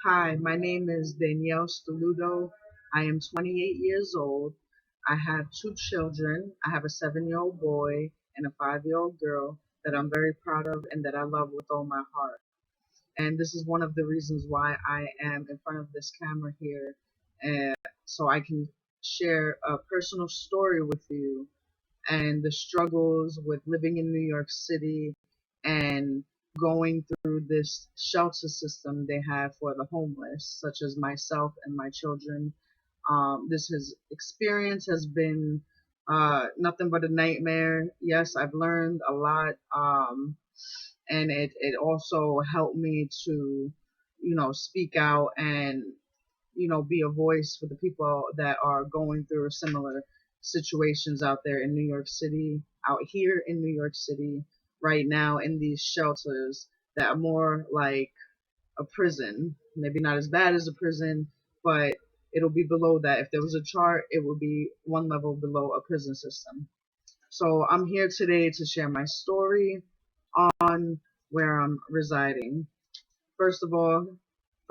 Hi, my name is Danielle Stoludo. I am 28 years old. I have two children. I have a 7-year-old boy and a 5-year-old girl that I'm very proud of and that I love with all my heart. And this is one of the reasons why I am in front of this camera here, so I can share a personal story with you and the struggles with living in New York City and going through this shelter system they have for the homeless, such as myself and my children. This experience has been nothing but a nightmare. Yes, I've learned a lot, and it also helped me to, speak out and be a voice for the people that are going through similar situations out there in New York City, out here in New York City, right now in these shelters that are more like a prison. Maybe not as bad as a prison, but it'll be below that. If there was a chart, it would be one level below a prison system. So I'm here today to share my story on where I'm residing. First of all,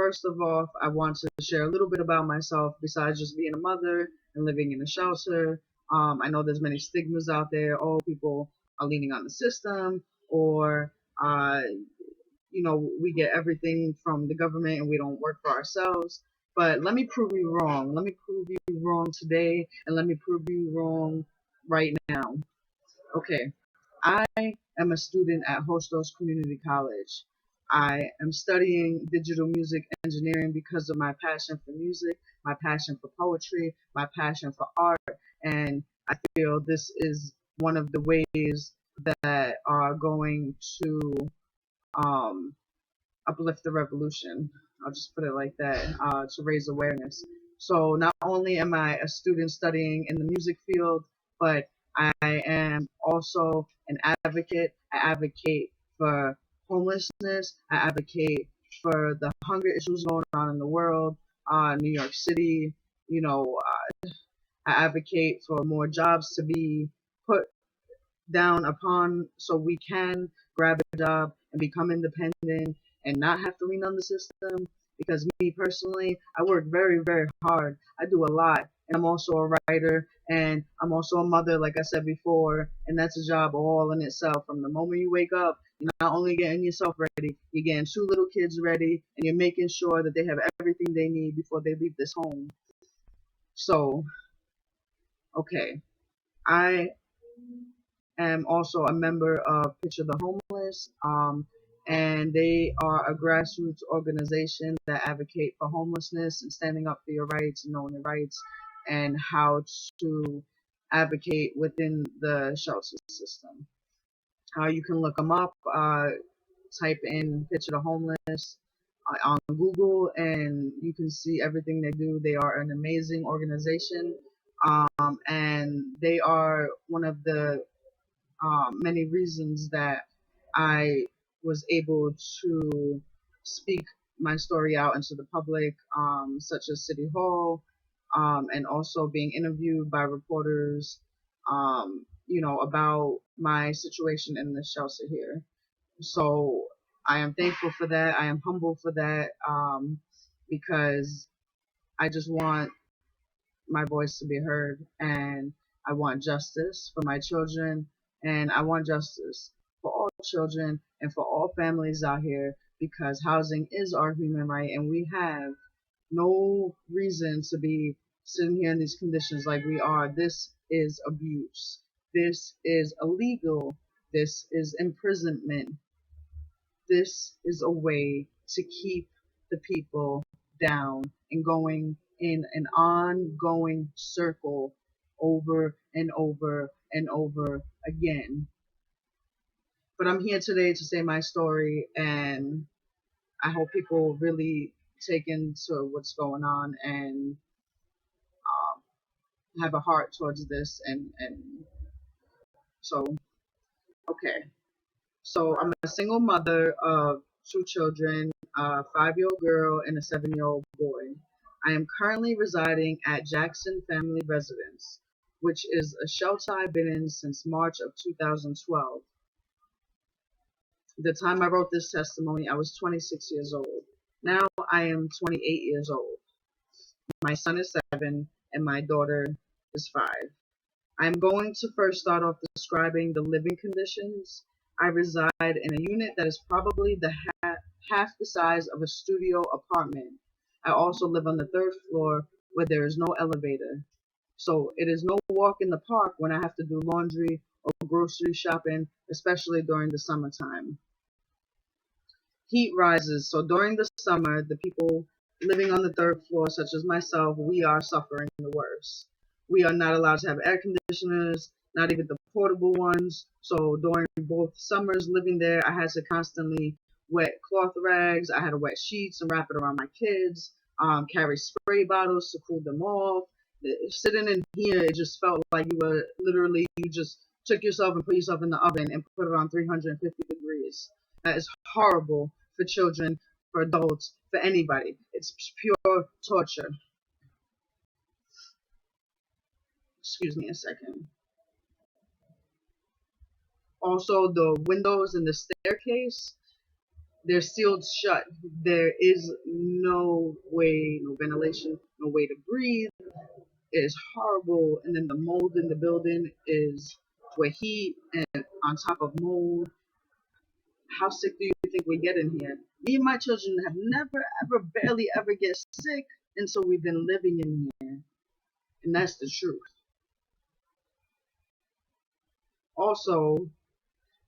I want to share a little bit about myself besides just being a mother and living in a shelter. I know there's many stigmas out there. Oh, people are leaning on the system, or uh, we get everything from the government and we don't work for ourselves. But let me prove you wrong. Let me prove you wrong today, and let me prove you wrong right now. Okay, I am a student at Hostos Community College. I am studying digital music engineering because of my passion for music, my passion for poetry, my passion for art, and I feel this is one of the ways that are going to um, uplift the revolution. I'll just put it like that, to raise awareness. So not only am I a student studying in the music field, but I am also an advocate. I advocate for homelessness. I advocate for the hunger issues going on in the world, New York City. You know, I advocate for more jobs to be put down upon so we can grab a job and become independent and not have to lean on the system. Because me personally, I work very, very hard. I do a lot. And I'm also a writer and I'm also a mother, like I said before. And that's a job all in itself. From the moment you wake up, you're not only getting yourself ready, you're getting two little kids ready and you're making sure that they have everything they need before they leave this home. So, okay. I am also a member of Picture the Homeless, and they are a grassroots organization that advocate for homelessness and standing up for your rights and knowing your rights and how to advocate within the shelter system. You can look them up, type in Picture the Homeless on Google, and you can see everything they do. They are an amazing organization, and they are one of the many reasons that I was able to speak my story out into the public, such as City Hall, and also being interviewed by reporters, about my situation in the shelter here. So I am thankful for that. I am humble for that, because I just want my voice to be heard, and I want justice for my children, and I want justice for all children and for all families out here, because housing is our human right and we have no reason to be sitting here in these conditions like we are. This is abuse. This is illegal. This is imprisonment. This is a way to keep the people down and going in an ongoing circle over and over and over again. But I'm here today to say my story, and I hope people really take into what's going on and have a heart towards this. And so, okay. So I'm a single mother of two children, a 5-year-old girl and a 7-year-old boy. I am currently residing at Jackson Family Residence, which is a shelter I've been in since March of 2012. The time I wrote this testimony, I was 26 years old. Now I am 28 years old. My son is 7 and my daughter is 5. I'm going to first start off describing the living conditions. I reside in a unit that is probably half the size of a studio apartment. I also live on the third floor where there is no elevator. So it is no walk in the park when I have to do laundry or grocery shopping, especially during the summertime. Heat rises. So during the summer, the people living on the third floor, such as myself, we are suffering the worst. We are not allowed to have air conditioners, not even the portable ones. So during both summers living there, I had to constantly wet cloth rags. I had to wet sheets and wrap it around my kids, carry spray bottles to cool them off. Sitting in here, it just felt like you were literally, you just took yourself and put yourself in the oven and put it on 350 degrees. That is horrible for children, for adults, for anybody. It's pure torture. Excuse me a second. Also, the windows in the staircase, they're sealed shut. There is no way, no ventilation, no way to breathe. It is horrible. And then the mold in the building is with heat and on top of mold. How sick do you think we get in here? Me and my children have never, ever, barely ever get sick until we've been living in here. And that's the truth. Also,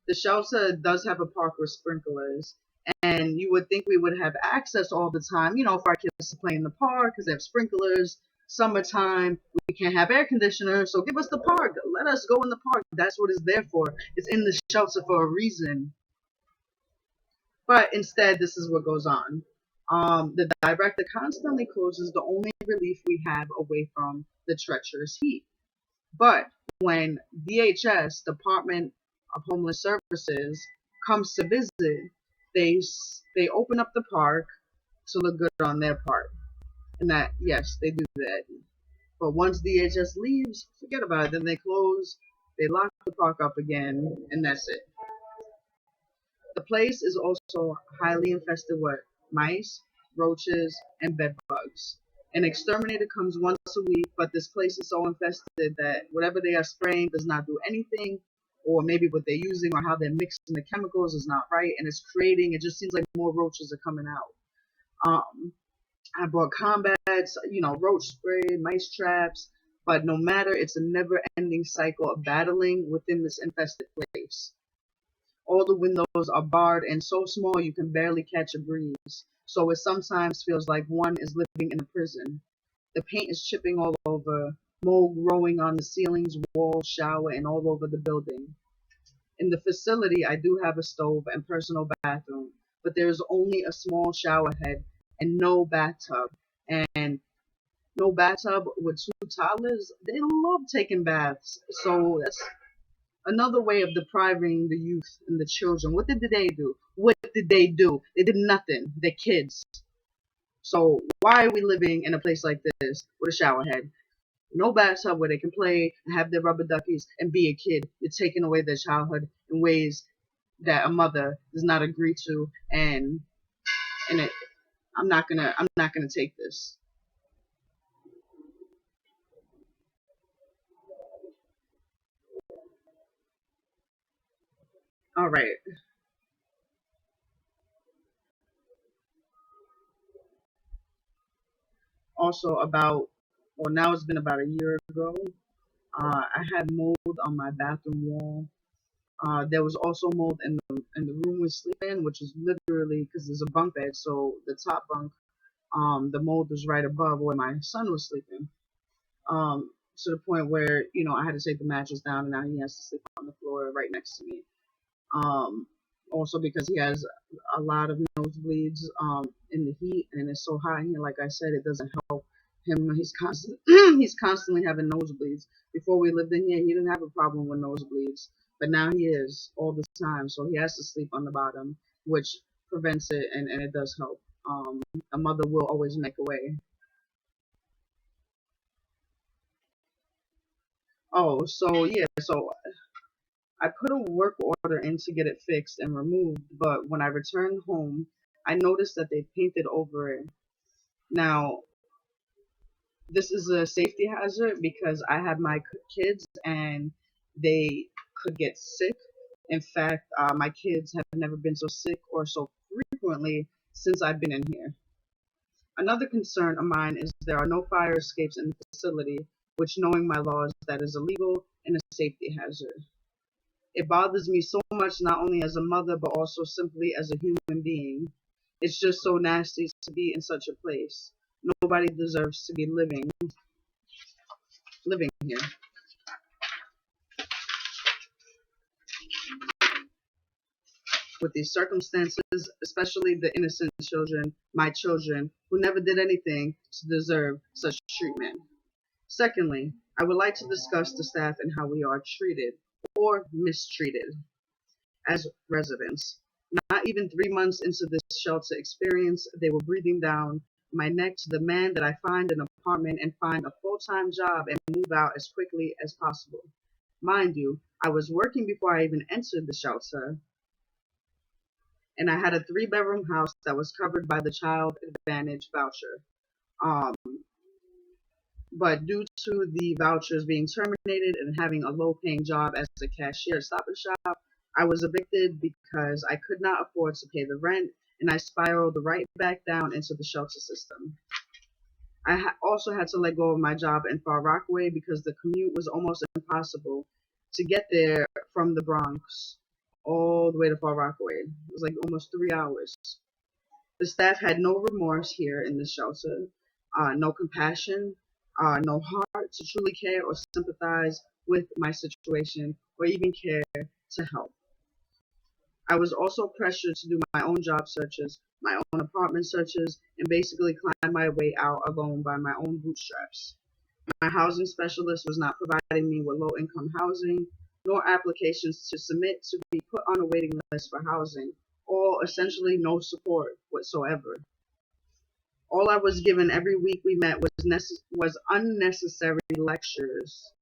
the shelter does have a park with sprinklers, and you would think we would have access all the time, for our kids to play in the park because they have sprinklers. Summertime, we can't have air conditioners, so give us the park. Let us go in the park. That's what it's there for. It's in the shelter for a reason. But instead, this is what goes on. The director constantly closes the only relief we have away from the treacherous heat. But when DHS, Department of Homeless Services, comes to visit, they open up the park to look good on their part. And that, yes, they do that. But once DHS leaves, forget about it. Then they close, they lock the park up again, and that's it. The place is also highly infested with mice, roaches, and bed bugs. An exterminator comes once a week, but this place is so infested that whatever they are spraying does not do anything, or maybe what they're using or how they're mixing the chemicals is not right, and it's creating, it just seems like more roaches are coming out. Um, I bought combats, roach spray, mice traps, but no matter, it's a never ending cycle of battling within this infested place. All the windows are barred and so small you can barely catch a breeze. So it sometimes feels like one is living in a prison. The paint is chipping all over, mold growing on the ceilings, walls, shower, and all over the building. In the facility, I do have a stove and personal bathroom, but there is only a small shower head and no bathtub. And no bathtub with two toddlers, they love taking baths. So that's another way of depriving the youth and the children. What did they do? What did they do? They did nothing. They're kids. So why are we living in a place like this with a shower head? No bathtub where they can play and have their rubber duckies and be a kid. You're taking away their childhood in ways that a mother does not agree to, and I'm not gonna take this. All right. Also well, now it's been about a year ago. I had mold on my bathroom wall. There was also mold in the room we sleep in, which is literally because there's a bunk bed, so the top bunk, the mold was right above where my son was sleeping. To the point where I had to take the mattress down, and now he has to sleep on the floor right next to me. Um, Also because he has a lot of nosebleeds in the heat, and it's so hot in here. Like I said, it doesn't help him. He's constantly having nosebleeds. Before we lived in here, he didn't have a problem with nosebleeds, but now he is all the time. So he has to sleep on the bottom, which prevents it, and it does help. A mother will always make a way. Oh, so yeah, so I put a work order in to get it fixed and removed, but when I returned home, I noticed that they painted over it. Now, this is a safety hazard because I have my kids and they could get sick. In fact, my kids have never been so sick or so frequently since I've been in here. Another concern of mine is there are no fire escapes in the facility, which, knowing my laws, that is illegal and a safety hazard. It bothers me so much, not only as a mother, but also simply as a human being. It's just so nasty to be in such a place. Nobody deserves to be living here. With these circumstances, especially the innocent children, my children, who never did anything to deserve such treatment. Secondly, I would like to discuss the staff and how we are treated or mistreated as residents. Not even 3 months into this shelter experience, they were breathing down my neck to demand that I find an apartment and find a full-time job and move out as quickly as possible. Mind you, I was working before I even entered the shelter, and I had a three-bedroom house that was covered by the Child Advantage voucher. Um, but due to the vouchers being terminated and having a low-paying job as a cashier at Stop and Shop, I was evicted because I could not afford to pay the rent, and I spiraled right back down into the shelter system. I also had to let go of my job in Far Rockaway because the commute was almost impossible to get there from the Bronx all the way to Far Rockaway. It was like almost 3 hours. The staff had no remorse here in the shelter, no compassion, no heart to truly care or sympathize with my situation or even care to help. I was also pressured to do my own job searches, my own apartment searches, and basically climb my way out alone by my own bootstraps. My housing specialist was not providing me with low income housing, nor applications to submit to be put on a waiting list for housing, or essentially no support whatsoever. All I was given every week we met was unnecessary lectures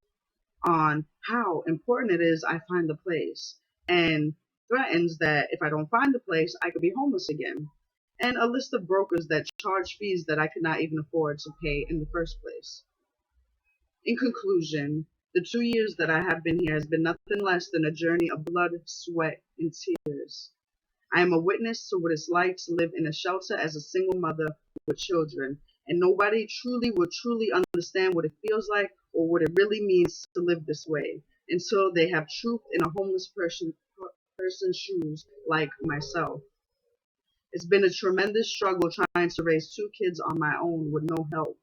on how important it is I find the place, and threatens that if I don't find the place, I could be homeless again, and a list of brokers that charge fees that I could not even afford to pay in the first place. In conclusion, the 2 years that I have been here has been nothing less than a journey of blood, sweat, and tears. I am a witness to what it's like to live in a shelter as a single mother with children, and nobody will truly understand what it feels like or what it really means to live this way until they have truth in a homeless person's shoes like myself. It's been a tremendous struggle trying to raise 2 kids on my own with no help,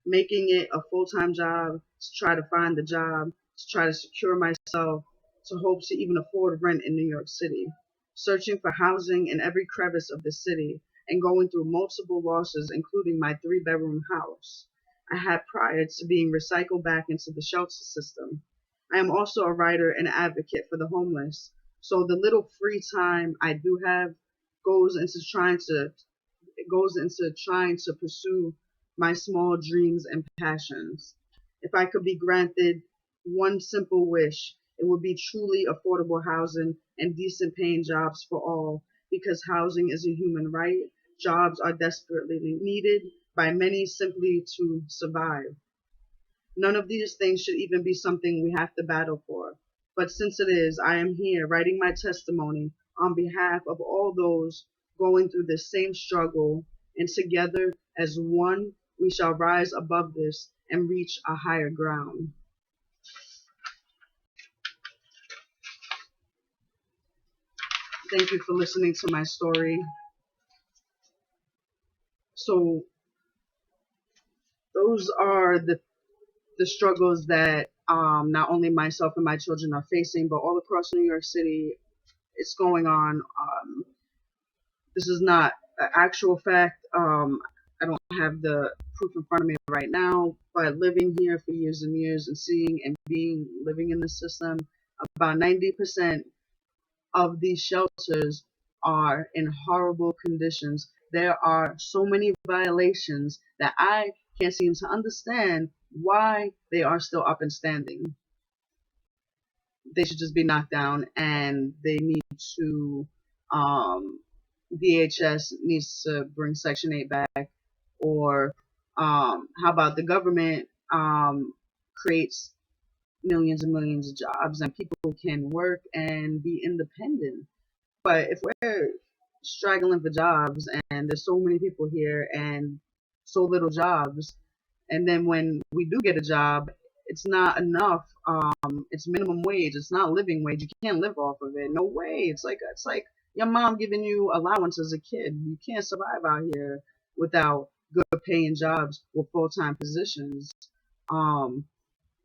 making it a full-time job, to try to find a job, to try to secure myself, to hope to even afford rent in New York City, searching for housing in every crevice of the city, and going through multiple losses, including my three-bedroom house I had prior to being recycled back into the shelter system. I am also a writer and advocate for the homeless, so the little free time I do have goes into trying to pursue my small dreams and passions. If I could be granted one simple wish, it would be truly affordable housing and decent paying jobs for all, because housing is a human right. Jobs are desperately needed by many simply to survive. None of these things should even be something we have to battle for. But since it is, I am here writing my testimony on behalf of all those going through this same struggle, and together as one, we shall rise above this and reach a higher ground. Thank you for listening to my story. So those are the struggles that not only myself and my children are facing, but all across New York City, it's going on. This is not an actual fact. I don't have the proof in front of me right now, but living here for years and years and seeing and living in the system, about 90% of these shelters are in horrible conditions. There are so many violations that I can't seem to understand why they are still up and standing. They should just be knocked down, and they need to DHS needs to bring Section 8 back, or how about the government creates millions and millions of jobs and people can work and be independent. But if we're struggling for jobs and there's so many people here and so little jobs, and then when we do get a job, it's not enough. It's minimum wage. It's not living wage. You can't live off of it. No way. It's like your mom giving you allowance as a kid. You can't survive out here without good paying jobs with full time positions. Um,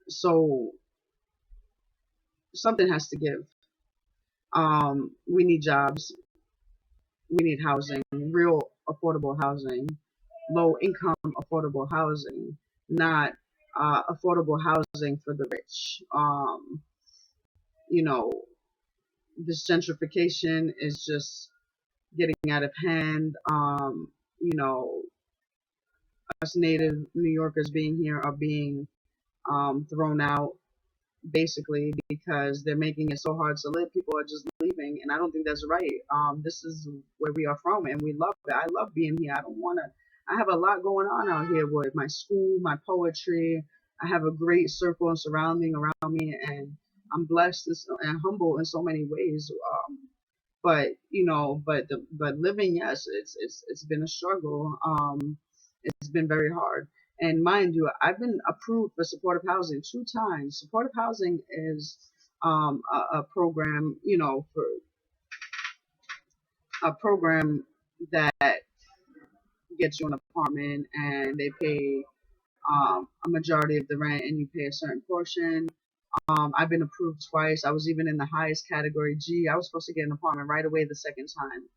so something has to give. We need jobs. We need housing, real affordable housing, low income affordable housing, not affordable housing for the rich. You know, this gentrification is just getting out of hand. You know, us native New Yorkers being here are being thrown out basically because they're making it so hard to live. People are just leaving, and I don't think that's right. This is where we are from, and we love it. I love being here. I don't want to. I have a lot going on out here with my school, my poetry. I have a great circle and surrounding around me, and I'm blessed and humble in so many ways. But but living, yes, it's been a struggle. It's been very hard. And mind you, I've been approved for supportive housing 2 times. Supportive housing is a program, for a program that gets you an apartment and they pay a majority of the rent and you pay a certain portion. I've been approved twice. I was even in the highest category G. I was supposed to get an apartment right away the second time.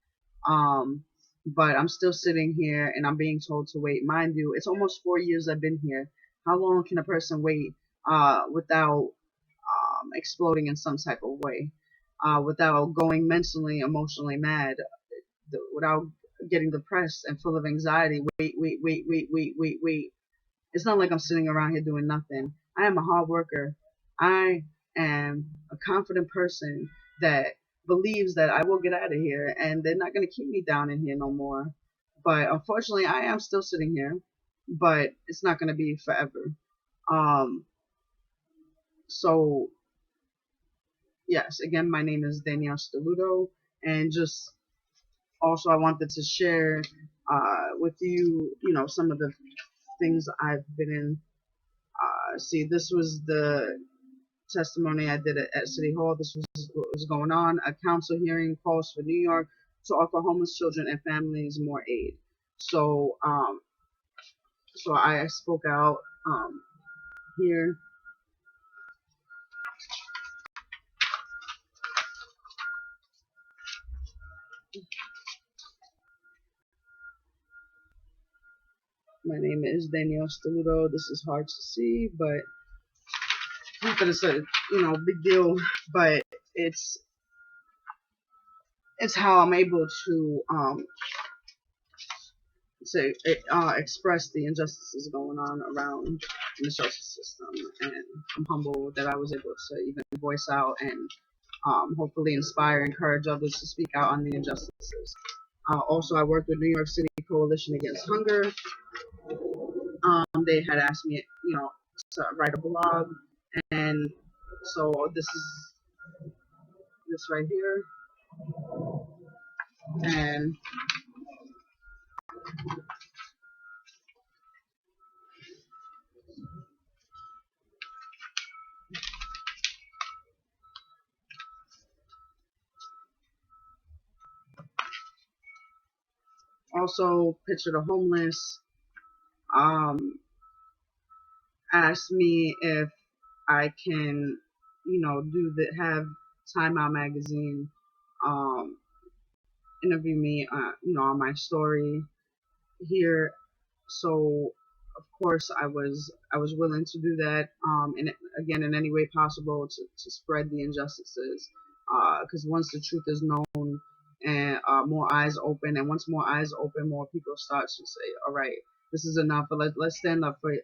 Um, but I'm still sitting here and I'm being told to wait. Mind you, it's almost 4 years I've been here. How long can a person wait without exploding in some type of way, without going mentally, emotionally mad, without getting depressed and full of anxiety? Wait, wait, wait, wait, wait, wait, wait. It's not like I'm sitting around here doing nothing. I am a hard worker. I am a confident person that believes that I will get out of here and they're not going to keep me down in here no more. But unfortunately, I am still sitting here, but it's not going to be forever. Um, so, yes, again, my name is Danielle Steludo, and just also I wanted to share with you, some of the things I've been in. See, this was the testimony I did at City Hall. This was what was going on. A council hearing calls for New York to offer homeless children and families more aid. So, so I spoke out here. My name is Danielle Steludo. This is hard to see, but not that it's a big deal, but it's it's how I'm able to express the injustices going on around the justice system, and I'm humbled that I was able to even voice out and hopefully inspire, encourage others to speak out on the injustices. Also, I worked with New York City Coalition Against Hunger. They had asked me, to write a blog, and so this is this right here, and also picture the homeless. Asked me if I can, have Time Out magazine um, interview me, on my story here. So of course I was willing to do that, and again in any way possible to spread the injustices, because once the truth is known and more eyes open, and once more eyes open, more people start to say, all right, this is enough. But let's stand up for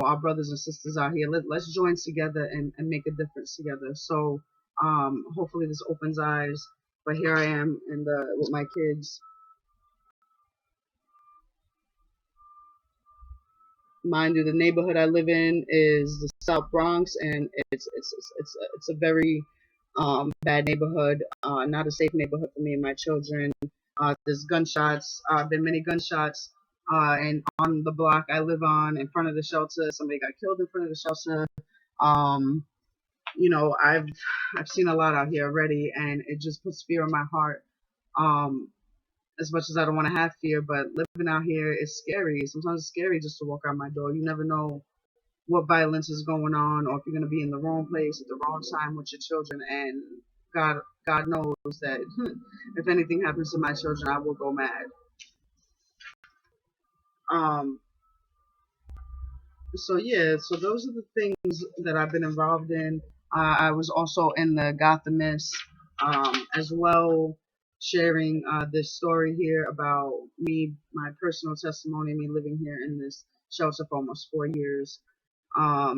our brothers and sisters out here. Let's join together and make a difference together. So hopefully this opens eyes. But here I am with my kids Mind you, the neighborhood I live in is the South Bronx, and it's a very bad neighborhood. Not a safe neighborhood for me and my children. There's gunshots. Been many gunshots. And on the block I live on, in front of the shelter, somebody got killed in front of the shelter. Um, you know, I've seen a lot out here already, and it just puts fear in my heart. Um, as much as I don't want to have fear, but living out here is scary. Sometimes it's scary just to walk out my door. You never know what violence is going on, or if you're going to be in the wrong place at the wrong time with your children. And God knows that if anything happens to my children, I will go mad. Um, so yeah, so those are the things that I've been involved in. I was also in the Gothamist as well, sharing this story here about me, my personal testimony, me living here in this shelter for almost 4 years. I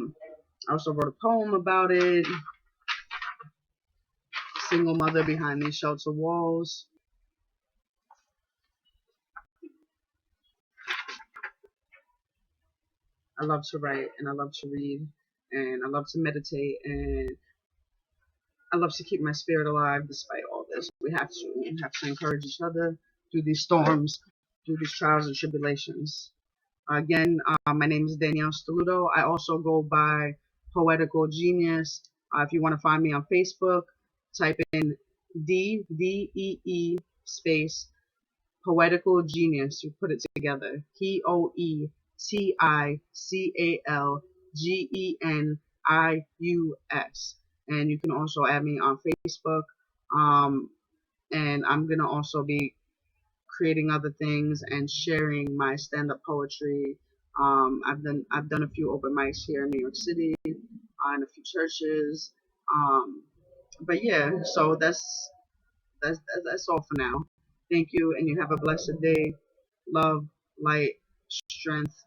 also wrote a poem about it, Single Mother Behind These Shelter Walls. I love to write and I love to read and I love to meditate and I love to keep my spirit alive despite all this. We have to encourage each other through these storms, through these trials and tribulations. Again, my name is Danielle Steludo. I also go by Poetical Genius. If you want to find me on Facebook, type in DDEE space Poetical Genius. You put it together. POETICALGENIUS. And you can also add me on Facebook. Um, and I'm gonna also be creating other things and sharing my stand-up poetry. I've done a few open mics here in New York City, in a few churches. Um, but yeah, so that's all for now. Thank you, and you have a blessed day. Love, light, strength,